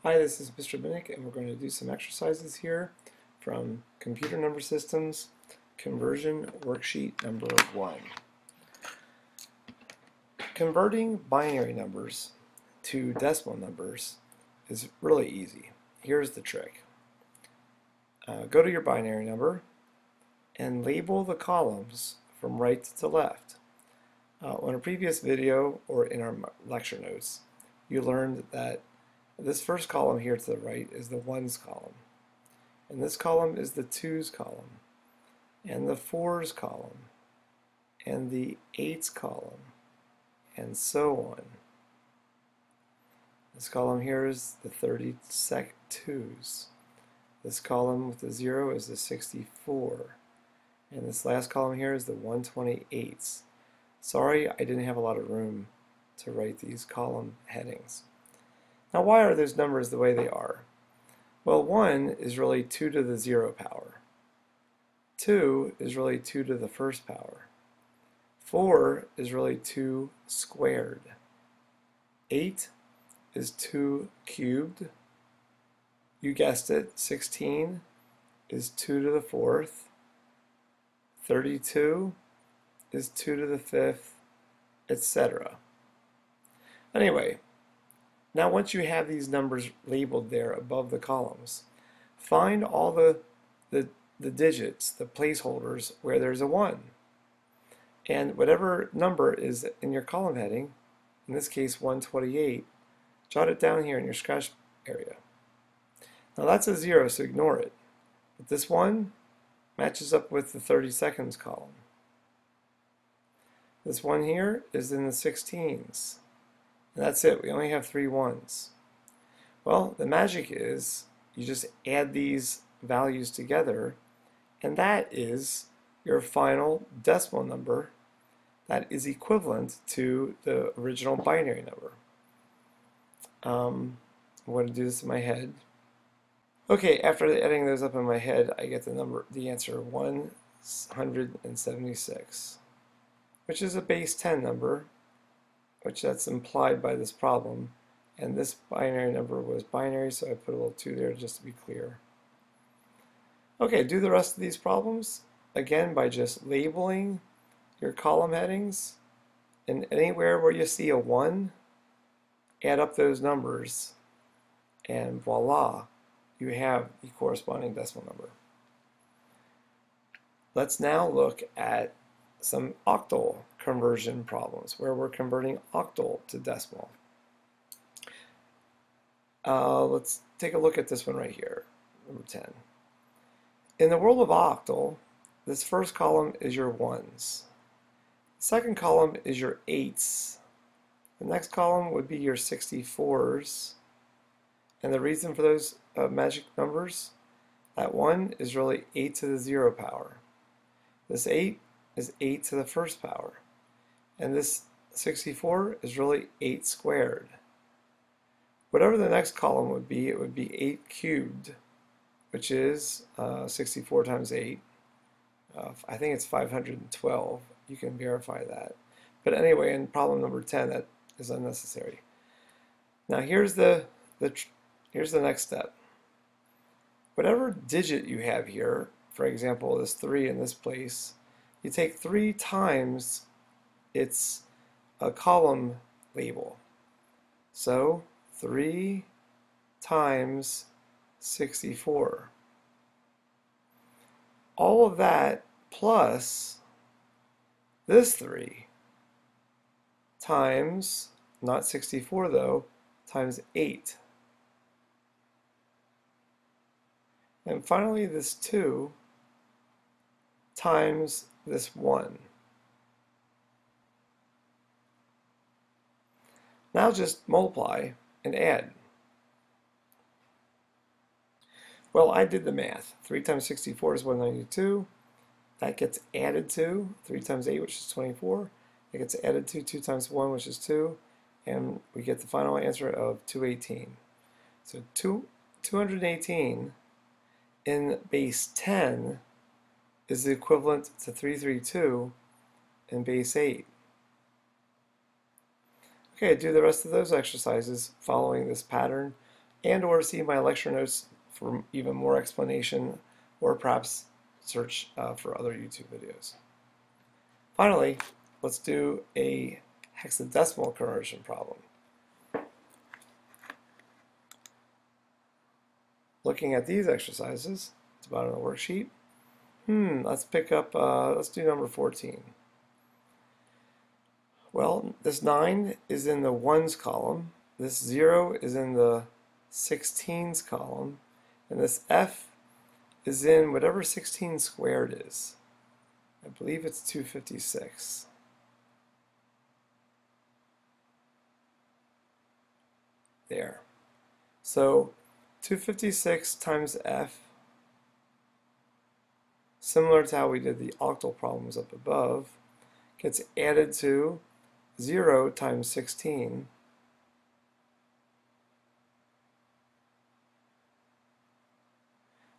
Hi, this is Mr. Minnick, and we're going to do some exercises here from Computer Number Systems Conversion Worksheet number 1. Converting binary numbers to decimal numbers is really easy. Here's the trick. Go to your binary number and label the columns from right to left. On a previous video or in our lecture notes, you learned that this first column here to the right is the ones column, and this column is the twos column, and the fours column, and the eights column, and so on. This column here is the 32s. This column with the 0 is the 64. And this last column here is the 128s. Sorry, I didn't have a lot of room to write these column headings. Now, why are those numbers the way they are? Well, 1 is really 2 to the 0 power. 2 is really 2 to the first power. 4 is really 2 squared. 8 is 2 cubed. You guessed it, 16 is 2 to the fourth. 32 is 2 to the fifth, etc. Anyway, now once you have these numbers labeled there above the columns, find all the digits, the placeholders, where there's a 1. And whatever number is in your column heading, in this case 128, jot it down here in your scratch area. Now that's a 0, so ignore it. But this 1 matches up with the 32nds column. This 1 here is in the 16s. And that's it. We only have 3 ones. Well, the magic is you just add these values together, and that is your final decimal number that is equivalent to the original binary number. I'm going to do this in my head. Okay, after adding those up in my head, I get the answer 176, which is a base 10 number, which that's implied by this problem, and this binary number was binary, so I put a little 2 there just to be clear. Okay, do the rest of these problems again by just labeling your column headings, and anywhere where you see a 1, add up those numbers, and voila, you have the corresponding decimal number. Let's now look at some octal conversion problems where we're converting octal to decimal. Let's take a look at this one right here, number 10. In the world of octal, this first column is your ones. The second column is your eights. The next column would be your 64s. And the reason for those magic numbers, that 1 is really 8 to the 0 power. This 8 is 8 to the first power. And this 64 is really 8 squared. Whatever the next column would be, it would be 8 cubed, which is 64 times 8. I think it's 512. You can verify that. But anyway, in problem number 10, that is unnecessary. Now here's the next step. Whatever digit you have here, for example, this 3 in this place, you take 3 times its column label. So 3 times 64. All of that plus this 3 times, not 64 though, times 8. And finally this 2 times this 1. Now just multiply and add. Well, I did the math. 3 times 64 is 192. That gets added to 3 times 8, which is 24. It gets added to 2 times 1, which is 2. And we get the final answer of 218. So 218 in base 10 is the equivalent to 332 in base 8. Okay, do the rest of those exercises following this pattern and or see my lecture notes for even more explanation, or perhaps search for other YouTube videos. Finally, let's do a hexadecimal conversion problem. Looking at these exercises, it's about on the worksheet. Let's pick up, let's do number 14. Well, this 9 is in the ones column, this 0 is in the 16s column, and this F is in whatever 16 squared is. I believe it's 256. There. So 256 times F, similar to how we did the octal problems up above, gets added to 0 times 16.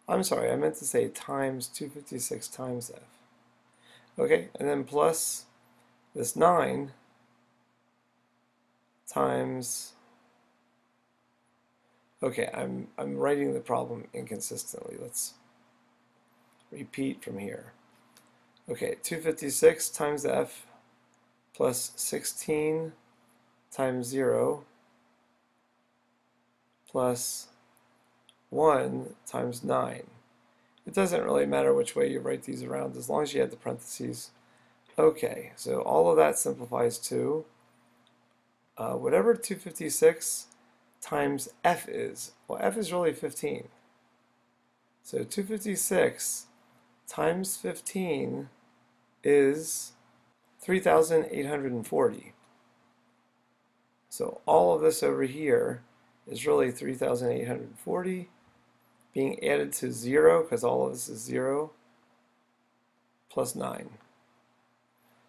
I'm sorry, I meant to say times 256 times F. Okay, and then plus this 9 times, okay, I'm writing the problem inconsistently. Let's repeat from here. Okay, 256 times F plus 16 times 0 plus 1 times 9. It doesn't really matter which way you write these around as long as you add the parentheses. Okay, so all of that simplifies to whatever 256 times F is. Well, F is really 15. So 256 times 15 is 3,840. So all of this over here is really 3,840 being added to 0, because all of this is 0, plus 9.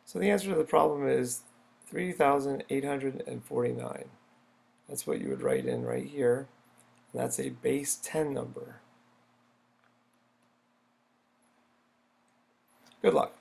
So the answer to the problem is 3,849. That's what you would write in right here. And that's a base 10 number. Good luck.